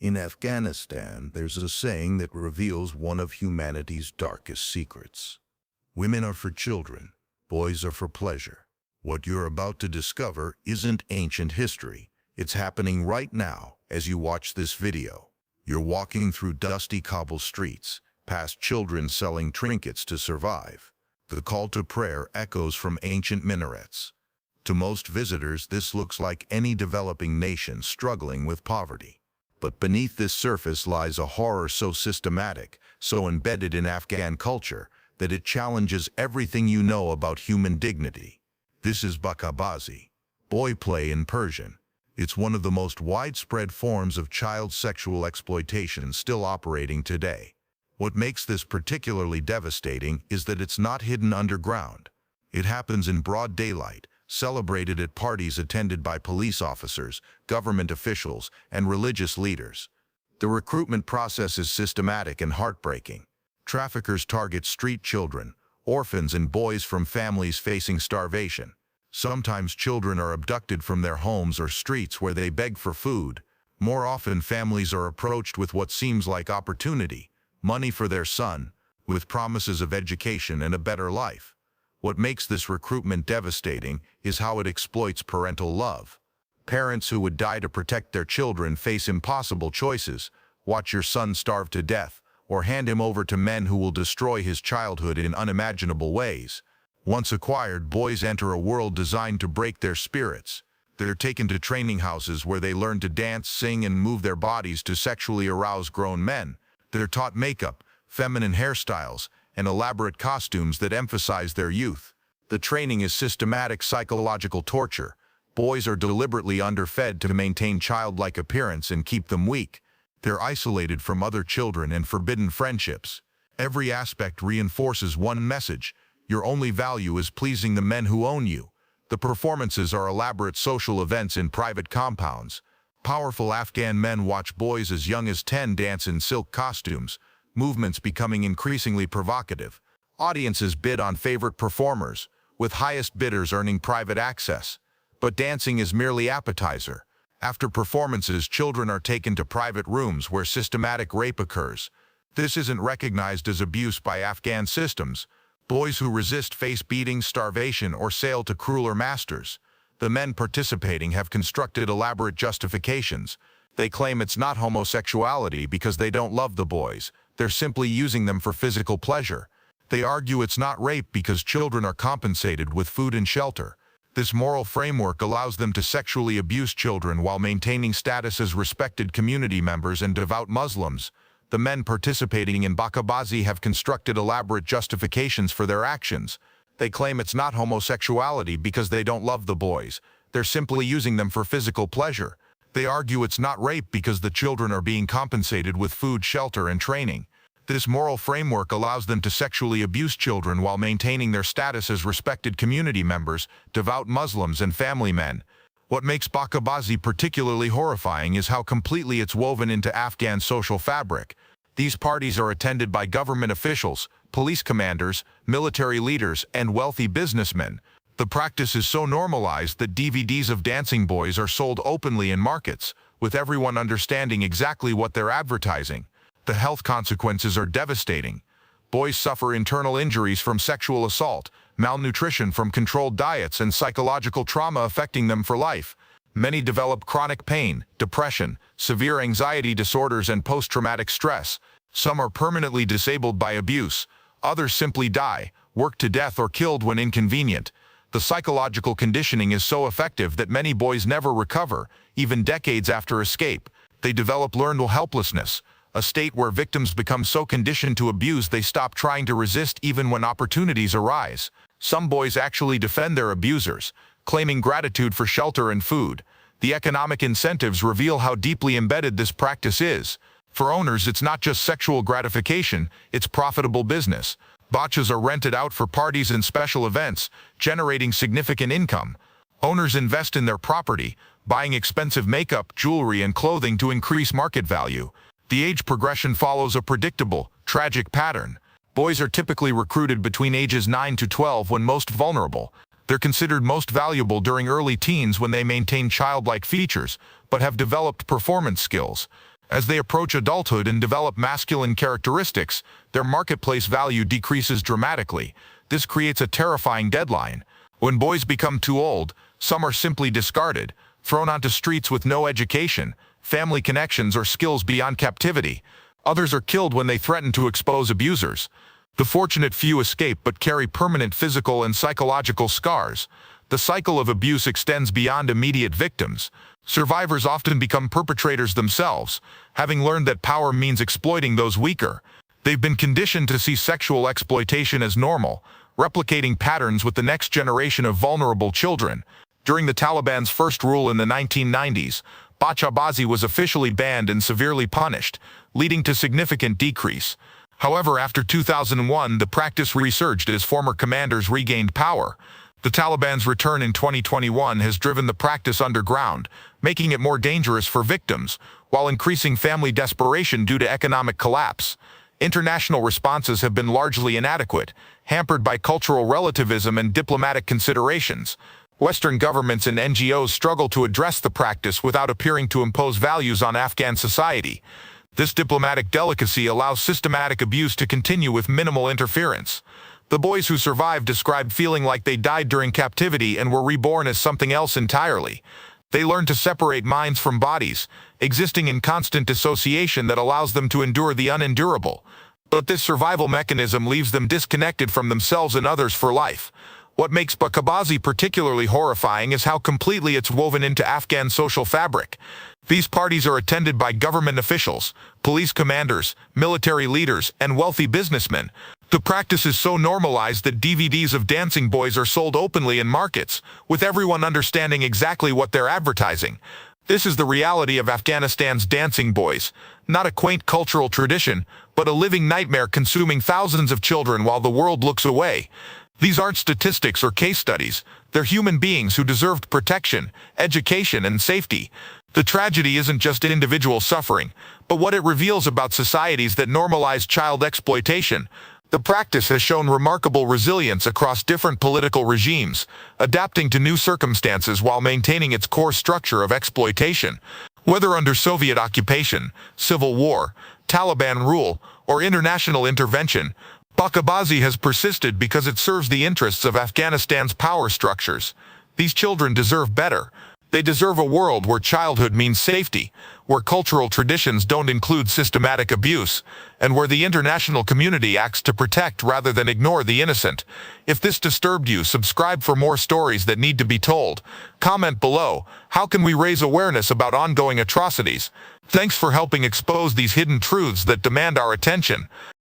In Afghanistan, there's a saying that reveals one of humanity's darkest secrets. Women are for children, boys are for pleasure. What you're about to discover isn't ancient history. It's happening right now as you watch this video. You're walking through dusty cobble streets, past children selling trinkets to survive. The call to prayer echoes from ancient minarets. To most visitors, this looks like any developing nation struggling with poverty. But beneath this surface lies a horror so systematic, so embedded in Afghan culture, that it challenges everything you know about human dignity. This is Bachabazi, boy play in Persian. It's one of the most widespread forms of child sexual exploitation still operating today. What makes this particularly devastating is that it's not hidden underground. It happens in broad daylight, celebrated at parties attended by police officers, government officials, and religious leaders. The recruitment process is systematic and heartbreaking. Traffickers target street children, orphans, and boys from families facing starvation. Sometimes children are abducted from their homes or streets where they beg for food. More often, families are approached with what seems like opportunity, money for their son, with promises of education and a better life. What makes this recruitment devastating is how it exploits parental love. Parents who would die to protect their children face impossible choices: watch your son starve to death, or hand him over to men who will destroy his childhood in unimaginable ways. Once acquired, boys enter a world designed to break their spirits. They're taken to training houses where they learn to dance, sing, and move their bodies to sexually arouse grown men. They're taught makeup, feminine hairstyles, and elaborate costumes that emphasize their youth. The training is systematic psychological torture. Boys are deliberately underfed to maintain childlike appearance and keep them weak. They're isolated from other children and forbidden friendships. Every aspect reinforces one message: your only value is pleasing the men who own you. The performances are elaborate social events in private compounds. Powerful Afghan men watch boys as young as 10 dance in silk costumes, movements becoming increasingly provocative. Audiences bid on favorite performers, with highest bidders earning private access. But dancing is merely appetizer. After performances, children are taken to private rooms where systematic rape occurs. This isn't recognized as abuse by Afghan systems. Boys who resist face beatings, starvation, or sale to crueler masters. The men participating have constructed elaborate justifications. They claim it's not homosexuality because they don't love the boys. They're simply using them for physical pleasure. They argue it's not rape because children are compensated with food and shelter. This moral framework allows them to sexually abuse children while maintaining status as respected community members and devout Muslims. The men participating in Bachabazi have constructed elaborate justifications for their actions. They claim it's not homosexuality because they don't love the boys. They're simply using them for physical pleasure. They argue it's not rape because the children are being compensated with food, shelter, and training. This moral framework allows them to sexually abuse children while maintaining their status as respected community members, devout Muslims, and family men. What makes Bachabazi particularly horrifying is how completely it's woven into Afghan social fabric. These parties are attended by government officials, police commanders, military leaders, and wealthy businessmen. The practice is so normalized that DVDs of dancing boys are sold openly in markets, with everyone understanding exactly what they're advertising. The health consequences are devastating. Boys suffer internal injuries from sexual assault, malnutrition from controlled diets, and psychological trauma affecting them for life. Many develop chronic pain, depression, severe anxiety disorders, and post-traumatic stress. Some are permanently disabled by abuse. Others simply die, worked to death, or killed when inconvenient. The psychological conditioning is so effective that many boys never recover, even decades after escape. They develop learned helplessness, a state where victims become so conditioned to abuse they stop trying to resist even when opportunities arise. Some boys actually defend their abusers, claiming gratitude for shelter and food. The economic incentives reveal how deeply embedded this practice is. For owners, it's not just sexual gratification, it's profitable business. Bachas are rented out for parties and special events, generating significant income. Owners invest in their property, buying expensive makeup, jewelry, and clothing to increase market value. The age progression follows a predictable, tragic pattern. Boys are typically recruited between ages 9 to 12 when most vulnerable. They're considered most valuable during early teens when they maintain childlike features, but have developed performance skills. As they approach adulthood and develop masculine characteristics, their marketplace value decreases dramatically. This creates a terrifying deadline. When boys become too old, some are simply discarded, thrown onto streets with no education, family connections, or skills beyond captivity. Others are killed when they threaten to expose abusers. The fortunate few escape but carry permanent physical and psychological scars. The cycle of abuse extends beyond immediate victims. Survivors often become perpetrators themselves, having learned that power means exploiting those weaker. They've been conditioned to see sexual exploitation as normal, replicating patterns with the next generation of vulnerable children. During the Taliban's first rule in the 1990s, Bachabazi was officially banned and severely punished, leading to significant decrease. However, after 2001, the practice resurged as former commanders regained power. The Taliban's return in 2021 has driven the practice underground, making it more dangerous for victims, while increasing family desperation due to economic collapse. International responses have been largely inadequate, hampered by cultural relativism and diplomatic considerations. Western governments and NGOs struggle to address the practice without appearing to impose values on Afghan society. This diplomatic delicacy allows systematic abuse to continue with minimal interference. The boys who survived described feeling like they died during captivity and were reborn as something else entirely. They learned to separate minds from bodies, existing in constant dissociation that allows them to endure the unendurable. But this survival mechanism leaves them disconnected from themselves and others for life. What makes Bachabazi particularly horrifying is how completely it's woven into Afghan social fabric. These parties are attended by government officials, police commanders, military leaders, and wealthy businessmen. The practice is so normalized that DVDs of dancing boys are sold openly in markets, with everyone understanding exactly what they're advertising. This is the reality of Afghanistan's dancing boys, not a quaint cultural tradition, but a living nightmare consuming thousands of children while the world looks away. These aren't statistics or case studies. They're human beings who deserved protection, education, and safety. The tragedy isn't just individual suffering, but what it reveals about societies that normalize child exploitation. The practice has shown remarkable resilience across different political regimes, adapting to new circumstances while maintaining its core structure of exploitation. Whether under Soviet occupation, civil war, Taliban rule, or international intervention, Bachabazi has persisted because it serves the interests of Afghanistan's power structures. These children deserve better. They deserve a world where childhood means safety, where cultural traditions don't include systematic abuse, and where the international community acts to protect rather than ignore the innocent. If this disturbed you, subscribe for more stories that need to be told. Comment below, how can we raise awareness about ongoing atrocities? Thanks for helping expose these hidden truths that demand our attention.